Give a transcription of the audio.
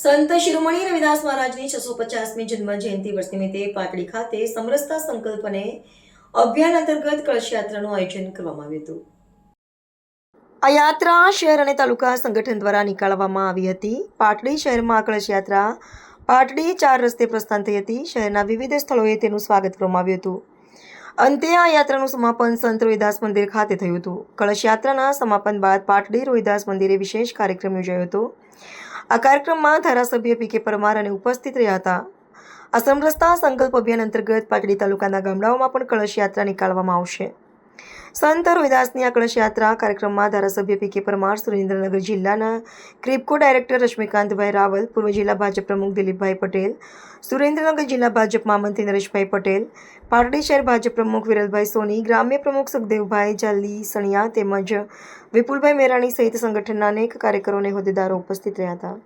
સંત શિરોમણી રવિદાસ મહારાજની 650મી જન્મ જયંતિ વર્ષ નિમિત્તે પાટડી ખાતે સમરસતા સંકલ્પને અભિયાન અંતર્ગત કળશ યાત્રાનું આયોજન કરવામાં આવ્યું હતું. આ યાત્રા શહેર અને તાલુકા સંગઠન દ્વારા નીકાળવામાં આવી હતી. પાટડી શહેરમાં કળશ યાત્રા પાટડી 4 રસ્તે પ્રસ્થાન થઈ હતી. શહેરના વિવિધ સ્થળોએ તેનું સ્વાગત કરવામાં આવ્યું હતું. અંતે આ યાત્રાનું સમાપન સંત રોહિદાસ મંદિર ખાતે થયું હતું. કળશ યાત્રાના સમાપન બાદ પાટડી રોહિદાસ મંદિરે વિશેષ કાર્યક્રમ યોજાયો હતો. આ કાર્યક્રમમાં ધારાસભ્ય પી.કે. પરમાર અને ઉપસ્થિત રહ્યા હતા. આ સમરસતા સંકલ્પ અભિયાન અંતર્ગત પાટડી તાલુકાના ગામડાઓમાં પણ કળશ યાત્રા નીકાળવામાં આવશે. સંત રોહિદાસની આ કળશ યાત્રા કાર્યક્રમમાં ધારાસભ્ય પી.કે. પરમાર, સુરેન્દ્રનગર જિલ્લાના ક્રિબકો ડાયરેક્ટર રશ્મિકાંતભાઈ રાવલ, પૂર્વ જિલ્લા ભાજપ પ્રમુખ દિલીપભાઈ પટેલ, સુરેન્દ્રનગર જિલ્લા ભાજપ મહામંત્રી નરેશભાઈ પટેલ, પાટડી શહેર ભાજપ પ્રમુખ વિરલભાઈ સોની, ગ્રામ્ય પ્રમુખ સુખદેવભાઈ જાલીસણિયા તેમજ વિપુલભાઈ મેરાણી સહિત સંગઠનના અનેક કાર્યકરો અને હોદ્દેદારો ઉપસ્થિત રહ્યા હતા.